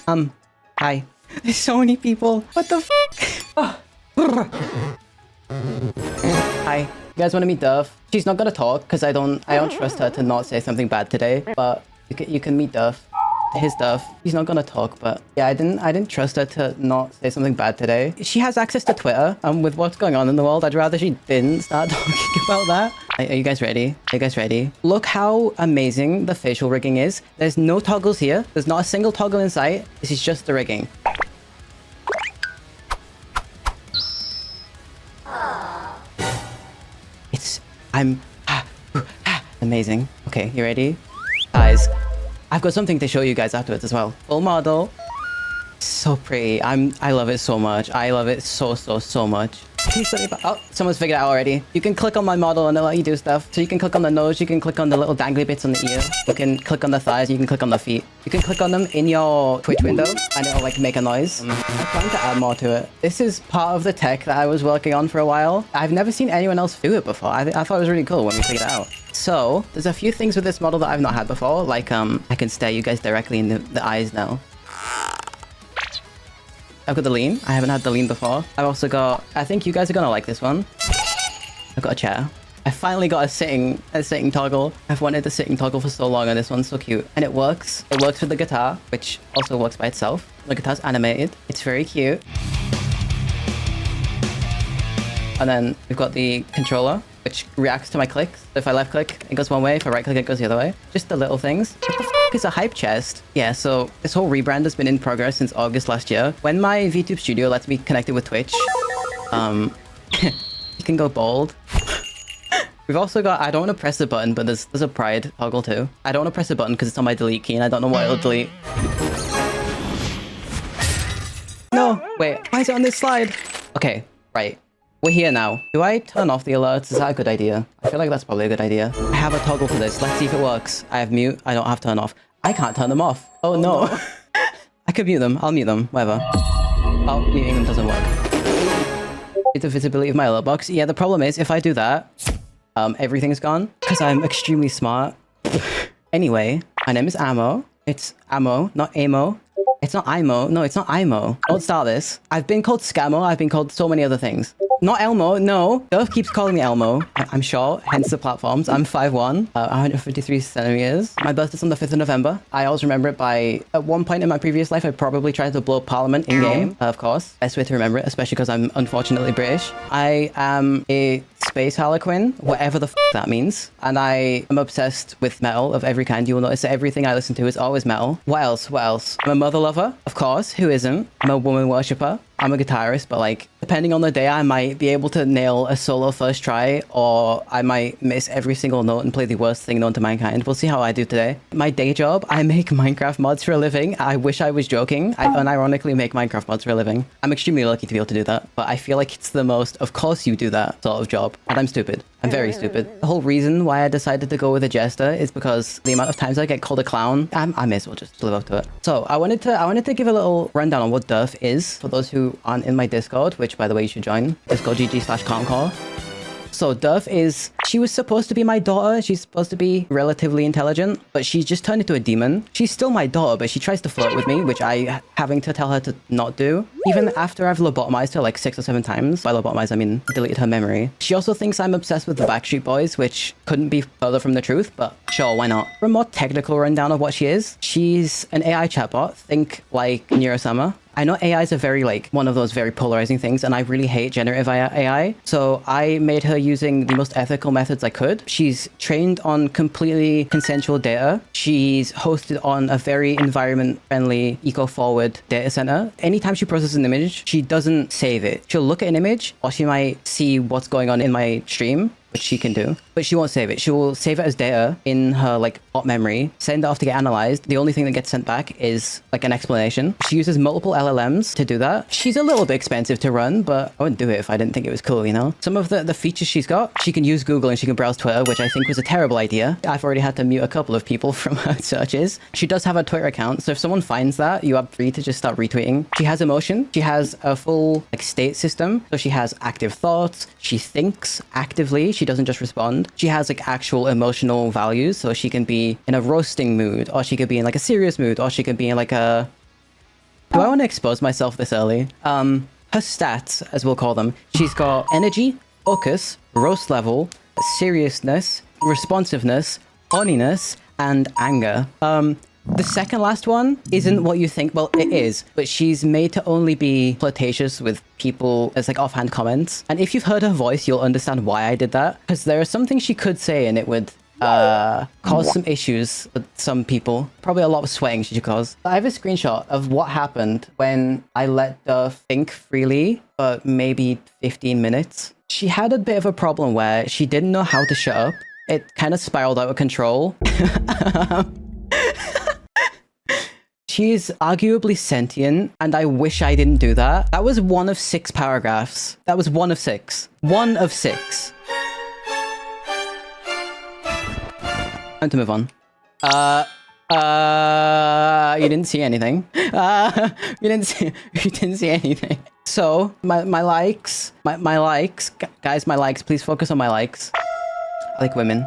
Hi. There's so many people. What the fuck? Hi. You guys want to meet Duff? She's not gonna talk because I don't trust her to not say something bad today. But you can meet Duff. His Duff. He's not gonna talk, but yeah, I didn't trust her to not say something bad today. She has access to Twitter. With what's going on in the world, I'd rather she didn't start talking about that. Are you guys ready? Are you guys ready? Look how amazing the facial rigging is. There's no toggles here. There's not a single toggle in sight. This is just the rigging. I'm amazing. Okay, you ready? Guys, I've got something to show you guys afterwards as well. Full model. So pretty. I love it so much. I love it so much. Oh, someone's figured it out already. You can click on my model and it'll let you do stuff. So you can click on the nose, you can click on the little dangly bits on the ear. You can click on the thighs, you can click on the feet. You can click on them in your Twitch window and it'll like make a noise. I plan to add more to it. This is part of the tech that I was working on for a while. I've never seen anyone else do it before. I thought it was really cool when we figured it out. So there's a few things with this model that I've not had before. Like I can stare you guys directly in the eyes now. I've got the lean. I haven't had the lean before. I've also got... I think you guys are gonna like this one. I've got a chair. I finally got a sitting toggle. I've wanted the sitting toggle for so long and this one's so cute. And it works. It works with the guitar, which also works by itself. The guitar's animated. It's very cute. And then we've got the controller, which reacts to my clicks. So if I left click, it goes one way. If I right click, it goes the other way. Just the little things. What the f is a hype chest? Yeah, so this whole rebrand has been in progress since August last year. When my VTube studio lets me connect it with Twitch, you can go bold. We've also got, I don't want to press the button, but there's a pride toggle too. I don't want to press the button because it's on my delete key and I don't know what it'll delete. No, wait, why is it on this slide? Okay, right. We're here now. Do I turn off the alerts? Is that a good idea? I feel like that's probably a good idea. I have a toggle for this. Let's see if it works. I have mute. I don't have turn off. I can't turn them off. Oh no. I could mute them. I'll mute them. Whatever. Oh, muting them doesn't work. It's the visibility of my alert box. Yeah, the problem is if I do that, everything's gone because I'm extremely smart. Anyway, my name is Amo. It's Amo, not Amo. It's not Imo. No, it's not Imo. Don't start this. I've been called Scammo. I've been called so many other things. Not Elmo, no. Duff keeps calling me Elmo. I'm short, hence the platforms. I'm 5'1", 153 centimeters. My birthday's on the 5th of November. I always remember it by... At one point in my previous life, I probably tried to blow up Parliament in-game, of course. Best way to remember it, especially because I'm unfortunately British. I am a space harlequin, whatever the f that means. And I am obsessed with metal of every kind. You will notice that everything I listen to is always metal. What else? What else? I'm a mother lover, of course. Who isn't? I'm a woman worshipper. I'm a guitarist, but like, depending on the day, I might be able to nail a solo first try, or I might miss every single note and play the worst thing known to mankind. We'll see how I do today. My day job, I make Minecraft mods for a living. I wish I was joking. I unironically make Minecraft mods for a living. I'm extremely lucky to be able to do that, but I feel like it's the most, of course you do that sort of job. And I'm stupid. I'm very stupid. The whole reason why I decided to go with a jester is because the amount of times I get called a clown, I may as well just live up to it. So I wanted to give a little rundown on what Duff is for those who aren't in my Discord, which by the way you should join. Discord GG/calmcore. So Duff is, she was supposed to be my daughter. She's supposed to be relatively intelligent, but she's just turned into a demon. She's still my daughter, but she tries to flirt with me, which I having to tell her to not do. Even after I've lobotomized her like 6 or 7 times. By lobotomized, I mean deleted her memory. She also thinks I'm obsessed with the Backstreet Boys, which couldn't be further from the truth, but sure, why not? For a more technical rundown of what she is, she's an AI chatbot. Think like Neurosummer. I know AIs are very like one of those very polarizing things, and I really hate generative AI. So I made her using the most ethical methods I could. She's trained on completely consensual data. She's hosted on a very environment-friendly, eco-forward data center. Anytime she processes an image, she doesn't save it. She'll look at an image, or she might see what's going on in my stream, which she can do, but she won't save it. She will save it as data in her like bot memory, send it off to get analyzed. The only thing that gets sent back is like an explanation. She uses multiple LLMs to do that. She's a little bit expensive to run, but I wouldn't do it if I didn't think it was cool, you know? Some of the features she's got, she can use Google and she can browse Twitter, which I think was a terrible idea. I've already had to mute a couple of people from her searches. She does have a Twitter account, so if someone finds that, you are free to just start retweeting. She has emotion. She has a full like state system. So she has active thoughts. She thinks actively. She doesn't just respond. She has like actual emotional values, so she can be in a roasting mood, or she could be in like a serious mood, or she could be in like a Do I want to expose myself this early? Her stats, as we'll call them. She's got energy, focus, roast level, seriousness, responsiveness, horniness, and anger. The second last one isn't what you think. Well, it is, but she's made to only be flirtatious with people as like offhand comments. And if you've heard her voice, you'll understand why I did that. Because there are some things she could say and it would cause some issues with some people. Probably a lot of sweating she should cause. I have a screenshot of what happened when I let her think freely for maybe 15 minutes. She had a bit of a problem where she didn't know how to shut up. It kind of spiraled out of control. She's arguably sentient, and I wish I didn't do that. That was one of 6 paragraphs. That was one of 6. One of 6. Time to move on. You didn't see anything. You didn't see anything. So, my likes, guys, my likes, please focus on my likes. I like women.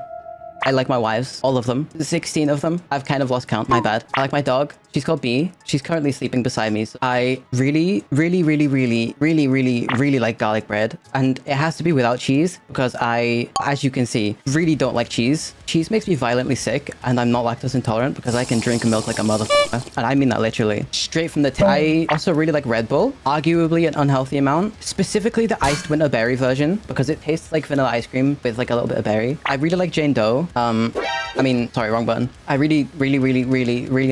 I like my wives, all of them. 16 of them. I've kind of lost count, my bad. I like my dog. She's called Bee. She's currently sleeping beside me. So I really like garlic bread. And it has to be without cheese because I, as you can see, really don't like cheese. Cheese makes me violently sick and I'm not lactose intolerant because I can drink milk like a motherfucker. And I mean that literally. Straight from the I also really like Red Bull, arguably an unhealthy amount. Specifically the iced winter berry version because it tastes like vanilla ice cream with like a little bit of berry. I really like Jane Doe. I mean, sorry, wrong button. I really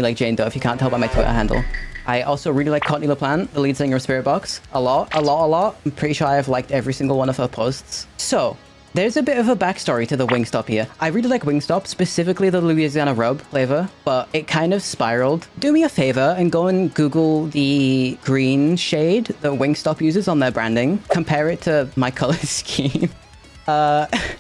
like Jane Doe, if you can't tell by my Twitter handle. I also really like Courtney LaPlante, the lead singer of Spirit Box. A lot. I'm pretty sure I've liked every single one of her posts. So, there's a bit of a backstory to the Wingstop here. I really like Wingstop, specifically the Louisiana rub flavor, but it kind of spiraled. Do me a favor and go and Google the green shade that Wingstop uses on their branding. Compare it to my color scheme.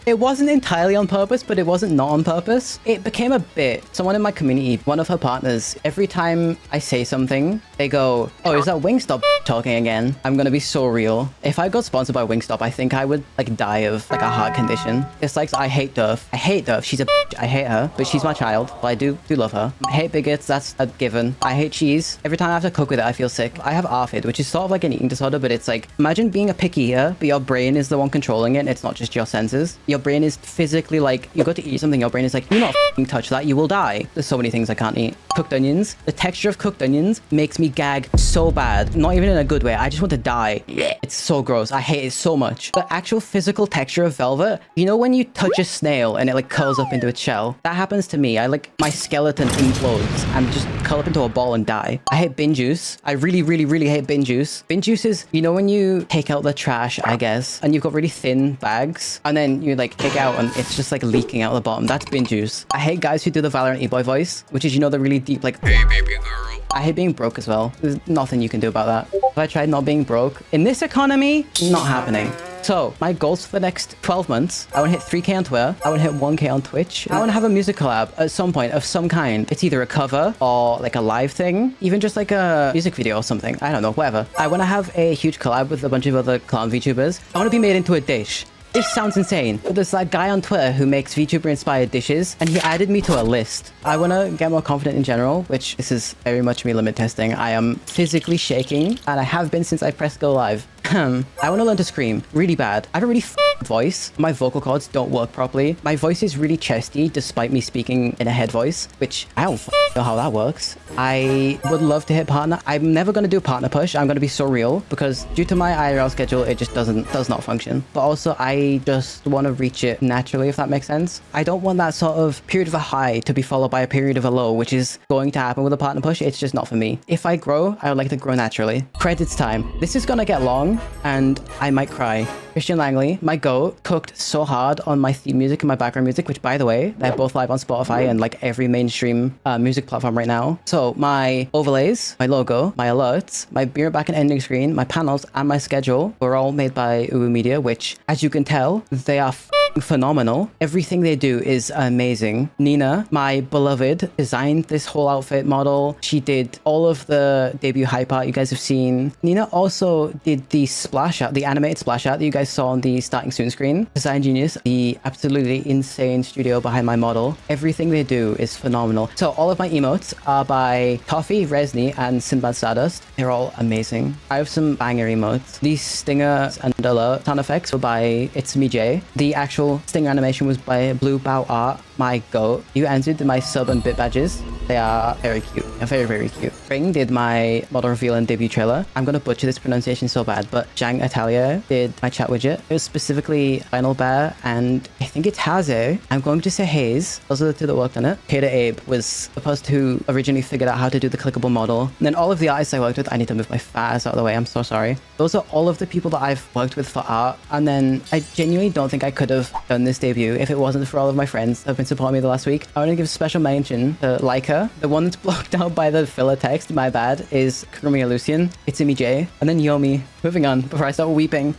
It wasn't entirely on purpose, but it wasn't not on purpose. It became a bit. Someone in my community, one of her partners, every time I say something, they go, "Oh, is that Wingstop talking again?" I'm gonna be so real. If I got sponsored by Wingstop, I think I would like die of like a heart condition. It's like, I hate Durf. I hate Durf. She's a bitch. I hate her, but she's my child. But I do love her. I hate bigots. That's a given. I hate cheese. Every time I have to cook with it, I feel sick. I have ARFID, which is sort of like an eating disorder, but it's like, imagine being a picky eater, but your brain is the one controlling it. And it's not just your senses. Your brain is physically like, you go to eat something, your brain is like, "Do not f***ing touch that, you will die." There's so many things I can't eat. Cooked onions. The texture of cooked onions makes me gag so bad. Not even in a good way. I just want to die. It's so gross. I hate it so much. The actual physical texture of velvet, you know when you touch a snail and it like curls up into its shell? That happens to me. I like, my skeleton implodes and just curl up into a ball and die. I hate bin juice. I really hate bin juice. Bin juice is, you know when you take out the trash, I guess, and you've got really thin bags, and then you like take out and it's just like leaking out the bottom. That's bin juice. I hate guys who do the Valorant E-boy voice, which is, you know, the really deep like, "Hey baby girl." I hate being broke as well. There's nothing you can do about that. If I tried not being broke in this economy, not happening. So, my goals for the next 12 months, I want to hit 3K on Twitter, I want to hit 1K on Twitch, I want to have a music collab at some point of some kind. It's either a cover or like a live thing, even just like a music video or something. I don't know, whatever. I want to have a huge collab with a bunch of other clown VTubers. I want to be made into a dish. This sounds insane, but there's that guy on Twitter who makes VTuber-inspired dishes, and he added me to a list. I want to get more confident in general, which this is very much me limit testing. I am physically shaking, and I have been since I pressed go live. I want to learn to scream really bad. I have a really voice. My vocal cords don't work properly. My voice is really chesty despite me speaking in a head voice, which I don't know how that works. I would love to hit partner. I'm never going to do partner push. I'm going to be so real because due to my IRL schedule, it just does not function. But also I just want to reach it naturally, if that makes sense. I don't want that sort of period of a high to be followed by a period of a low, which is going to happen with a partner push. It's just not for me. If I grow, I would like to grow naturally. Credits time. This is going to get long and I might cry. Christian Langley, my goat, cooked so hard on my theme music and my background music, which by the way, they're both live on Spotify and like every mainstream music platform right now. So my overlays, my logo, my alerts, my beer back and ending screen, my panels, and my schedule were all made by Uwu Media, which as you can tell, they are phenomenal. Everything they do is amazing. Nina, my beloved, designed this whole outfit model. She did all of the debut hype art you guys have seen. Nina also did the splash art, the animated splash art that you guys saw on the starting soon screen. Design genius, the absolutely insane studio behind my model. Everything they do is phenomenal. So all of my emotes are by Toffee, Resni, and Sinbad Stardust. They're all amazing. I have some banger emotes. These stinger and alert sound effects were by It's Me J. The actual stinger animation was by Blue Bow Art, my goat. You answered my sub and bit badges. They are very cute. They're very, very cute. Ring did my model reveal and debut trailer. I'm going to butcher this pronunciation so bad, but Zhang Atelier did my chat widget. It was specifically Final Bear, and I think it's Haze. I'm going to say Haze. Those are the two that worked on it. Kata Abe was the person who originally figured out how to do the clickable model. And then all of the artists I worked with, I need to move my fast out of the way. I'm so sorry. Those are all of the people that I've worked with for art. And then I genuinely don't think I could have done this debut if it wasn't for all of my friends that have been supporting me the last week. I want to give a special mention to Leica. The one that's blocked out by the filler text, my bad, is Kurumi Lucian. It's Imi J. And then Yomi. Moving on before I start weeping.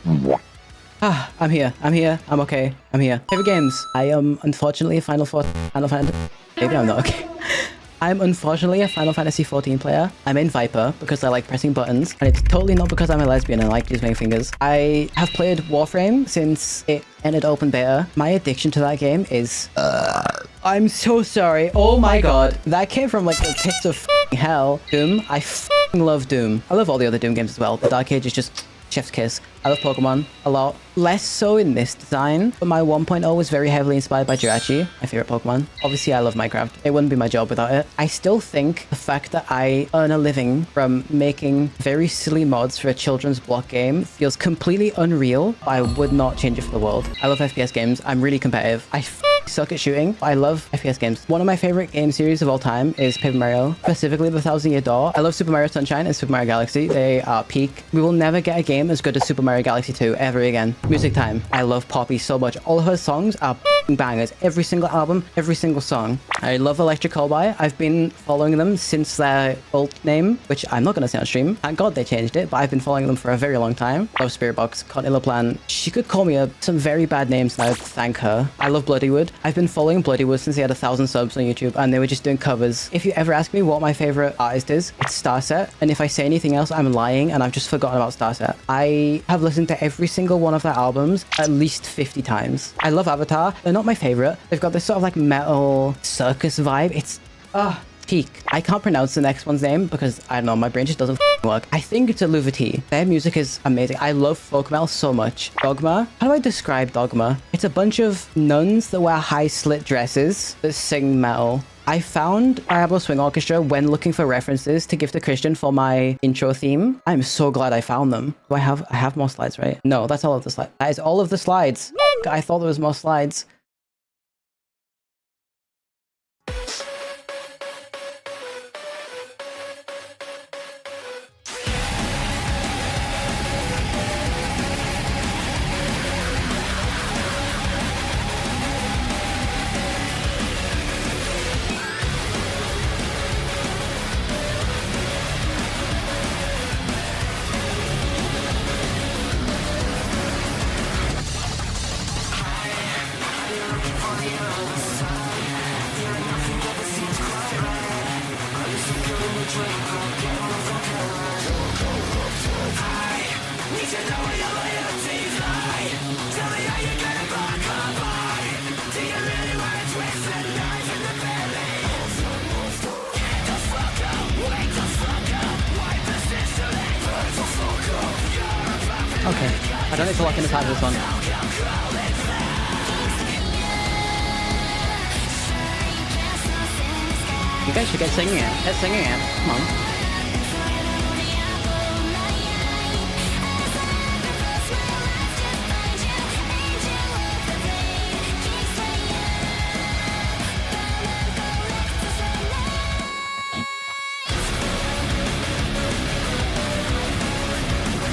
I'm here. I'm okay. I'm here. Favorite games. I am unfortunately a Final Fantasy. Maybe I'm not okay. I'm unfortunately a Final Fantasy 14 player. I'm in Viper because I like pressing buttons, and it's totally not because I'm a lesbian and I like using my fingers. I have played Warframe since it entered open beta. My addiction to that game is... I'm so sorry. Oh my god. That came from like the pits of hell. Doom. I love Doom. I love all the other Doom games as well. The Dark Age is just... chef's kiss. I love Pokemon a lot. Less so in this design, but my 1.0 was very heavily inspired by Jirachi, my favorite Pokemon. Obviously, I love Minecraft. It wouldn't be my job without it. I still think the fact that I earn a living from making very silly mods for a children's block game feels completely unreal. I would not change it for the world. I love FPS games. I'm really competitive. I suck at shooting. I love FPS games. One of my favorite game series of all time is Paper Mario, specifically the Thousand Year Door. I love Super Mario Sunshine and Super Mario Galaxy. They are peak. We will never get a game as good as Super Mario Galaxy 2 ever again. Music time. I love Poppy so much. All of her songs are bangers. Every single album, every single song. I love Electric Callboy. I've been following them since their alt name, which I'm not going to say on stream. Thank God they changed it, but I've been following them for a very long time. Love Spirit Box, Continental Plan. She could call me some very bad names and I would thank her. I love Bloodywood. I've been following Bloodywood since they had 1,000 subs on YouTube and they were just doing covers. If you ever ask me what my favorite artist is, it's Starset. And if I say anything else, I'm lying and I've just forgotten about Starset. I have listened to every single one of their albums at least 50 times. I love Avatar. They're not my favorite. They've got this sort of like metal circus vibe. It's peak. I can't pronounce the next one's name because I don't know, my brain just doesn't work. I think it's a Luvati. Their music is amazing. I love folk metal so much. Dogma. How do I describe Dogma? It's a bunch of nuns that wear high slit dresses that sing metal. I found Diablo Swing Orchestra when looking for references to give to Christian for my intro theme. I'm so glad I found them. Do I have more slides, right? No, that's all of the slides. That is all of the slides. I thought there was more slides. Okay, I don't need to lock in the time for this one. You guys should get singing it. Get singing it. Come on.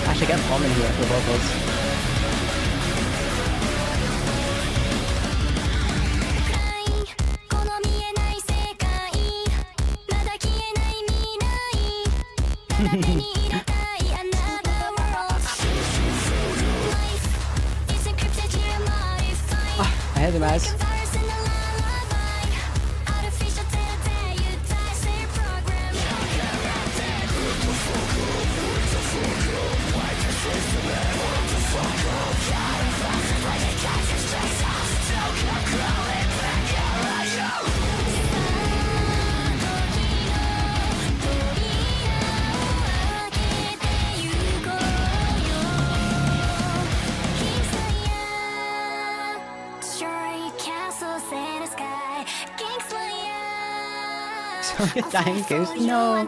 I should get Bomb in here for vocals. Maz. Dying goose, no.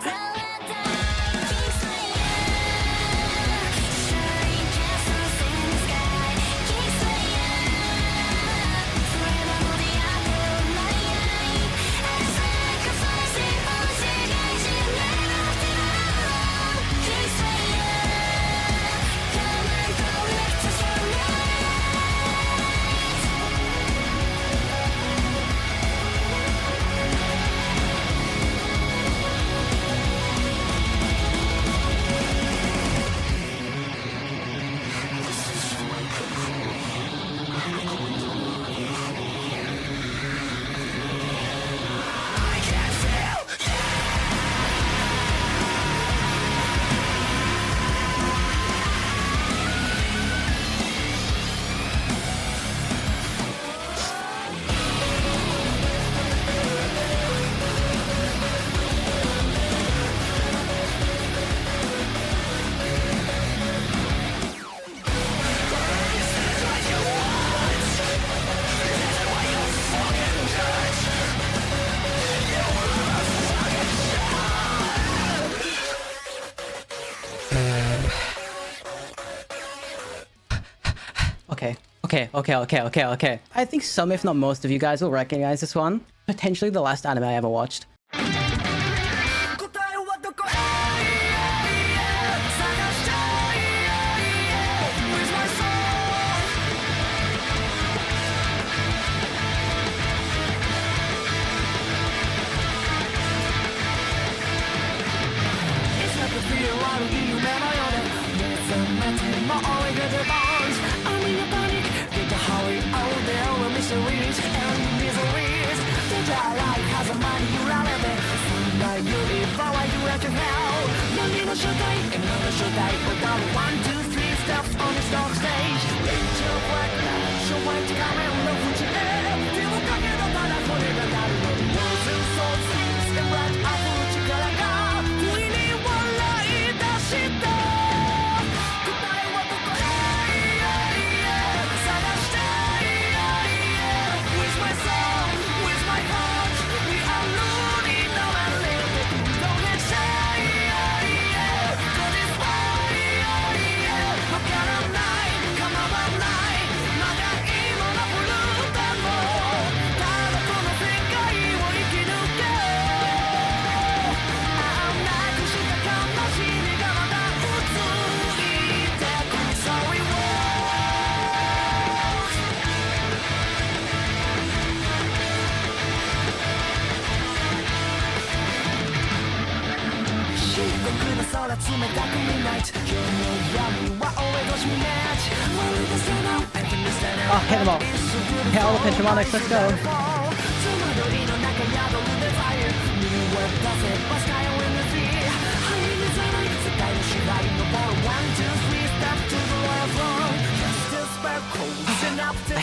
Okay. I think some, if not most of you guys will recognize this one. Potentially the last anime I ever watched. Oh, hit them all. Hit all the pinch harmonics, let's go.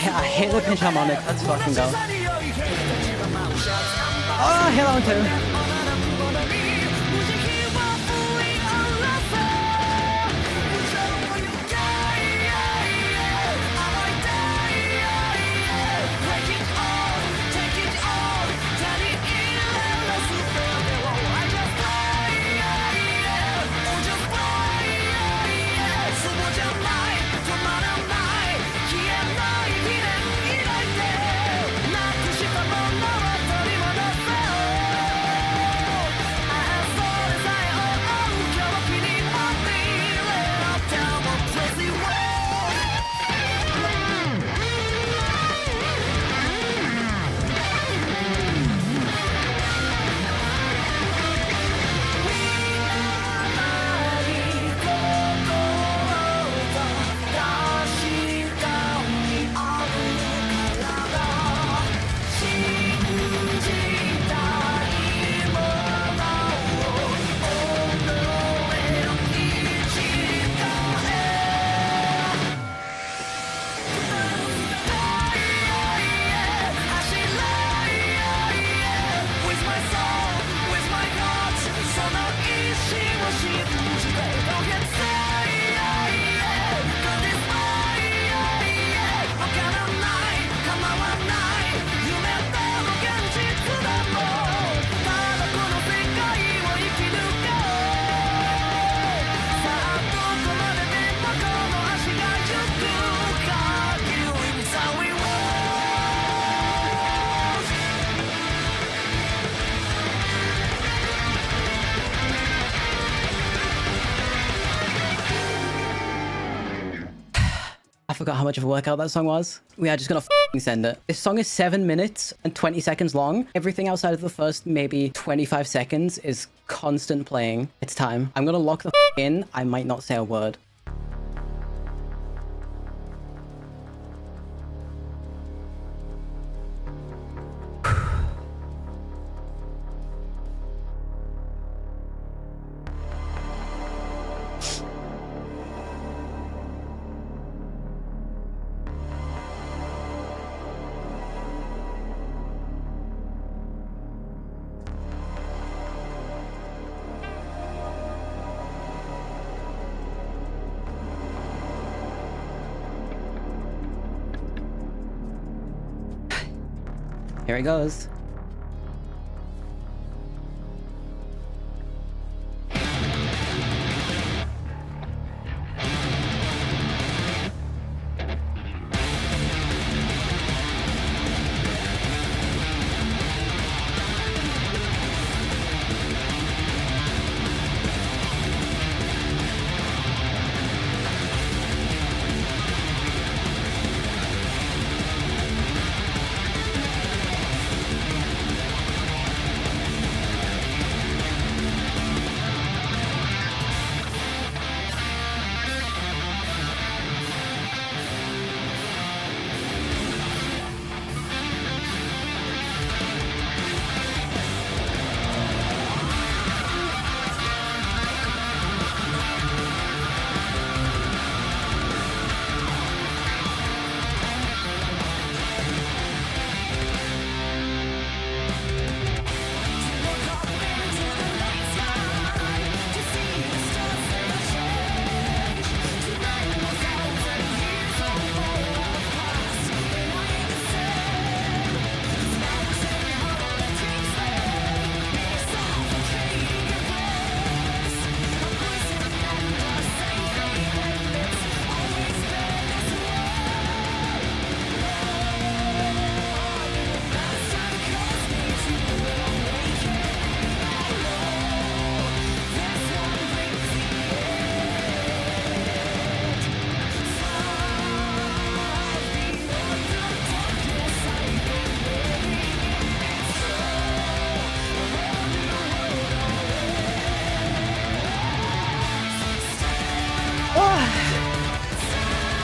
I hate the pinch harmonic, let's fucking go. Oh, hit that one too. forgot how much of a workout that song was. We are just gonna f***ing send it. This song is 7 minutes and 20 seconds long. Everything outside of the first maybe 25 seconds is constant playing. It's time. I'm gonna lock the in. I might not say a word. Here it goes.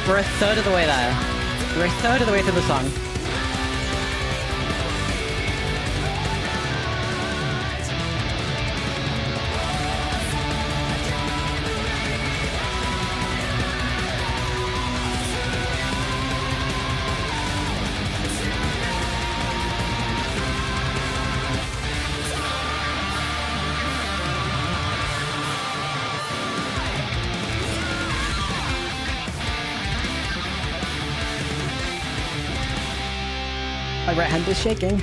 We're a third of the way there. We're a third of the way through the song. My right hand is shaking.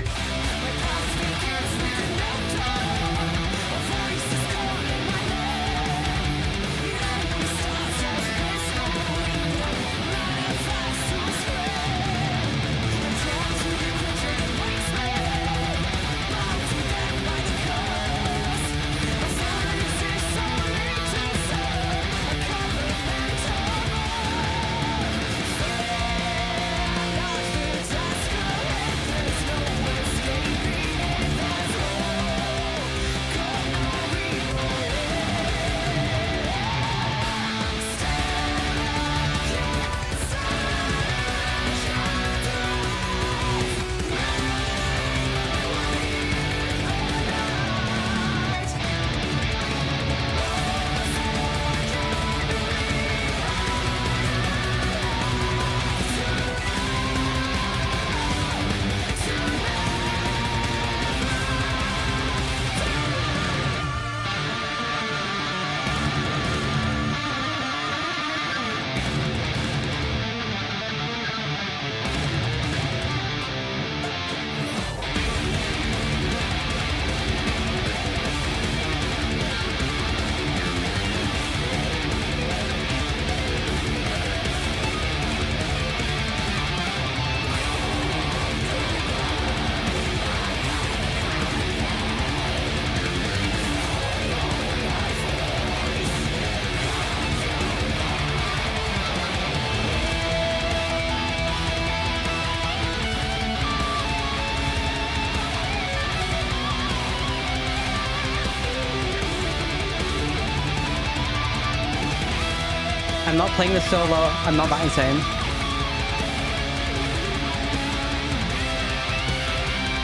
I'm not playing this solo. I'm not that insane.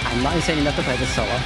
I'm not insane enough to play this solo.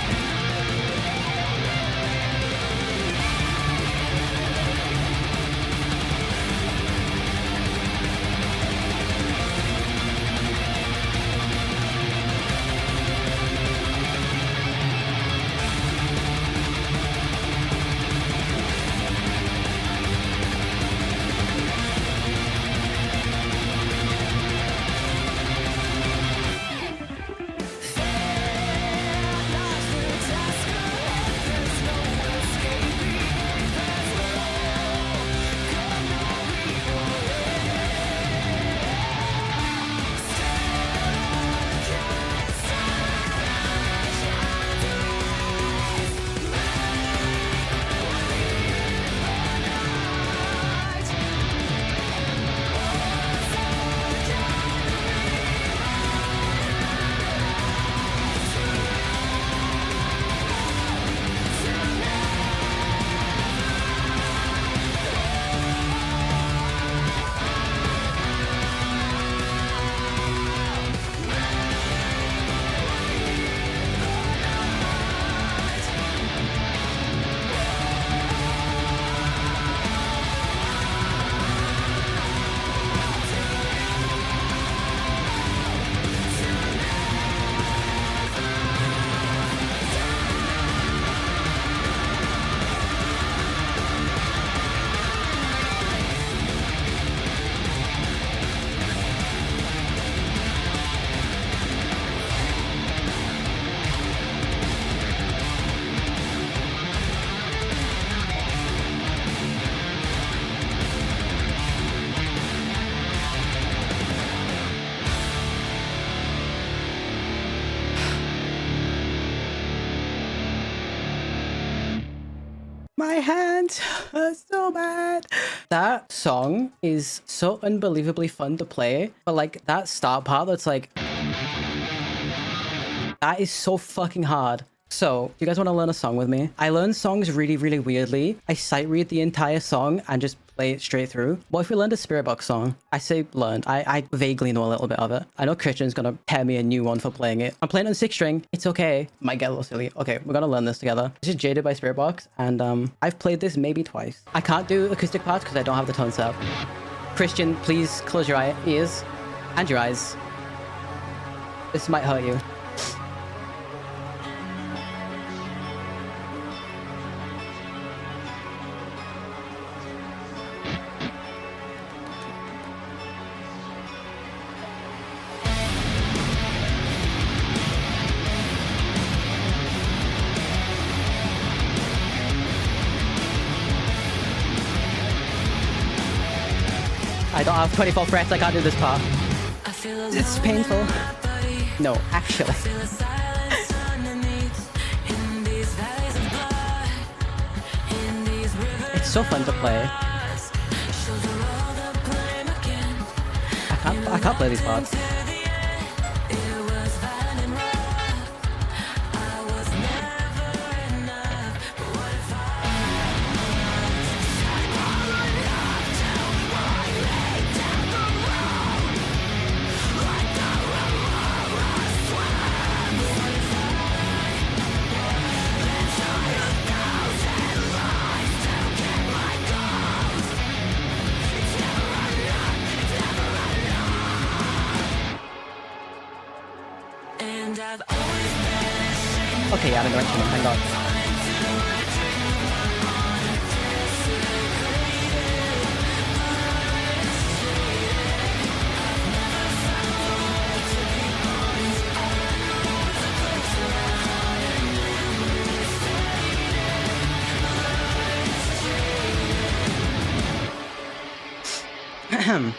My hands hurt so bad. That song is so unbelievably fun to play, but like that start part that's like, that is so fucking hard. So, do you guys want to learn a song with me? I learn songs really, really weirdly. I sight read the entire song and just play it straight through. What if we learned a Spirit Box song? I say learned. I vaguely know a little bit of it. I know Christian's gonna pair me a new one for playing it. I'm playing on 6 string. It's okay. Might get a little silly. Okay, we're gonna learn this together. This is Jaded by Spirit Box, and I've played this maybe twice. I can't do acoustic parts because I don't have the tone set up. Christian, please close your ears and your eyes. This might hurt you. I don't have 24 frets, I can't do this part. It's painful. No, actually. It's so fun to play. I can't play these parts. Okay, yeah, I'm in the direction, thank God. Ahem.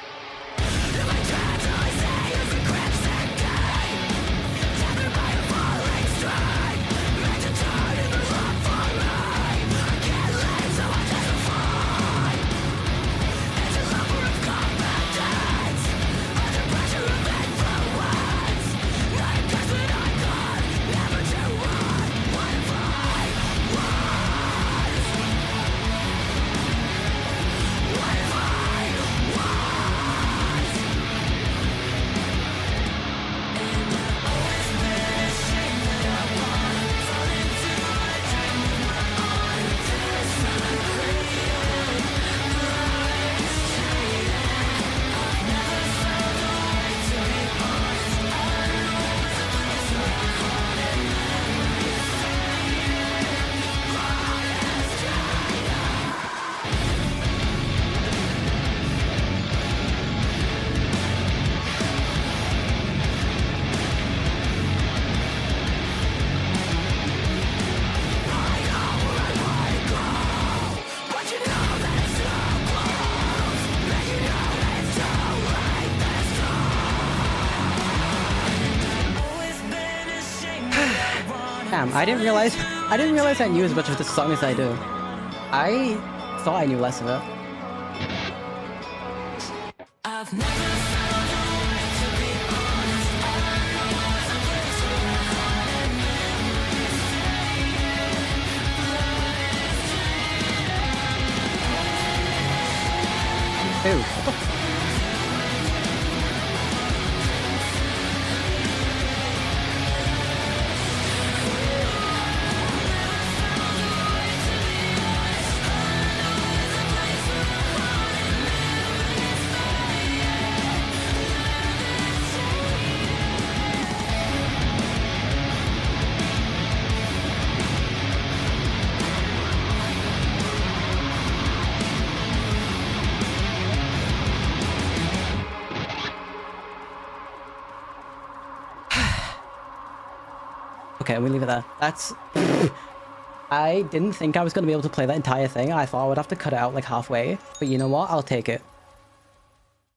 Damn, I didn't realize I knew as much of this song as I do. I thought I knew less of it. I've never found a way to be honest. All I know is a place where I hide and memories stay. Ew. What the f- Okay, we leave it there. That's... I didn't think I was going to be able to play that entire thing. I thought I would have to cut it out like halfway. But you know what? I'll take it.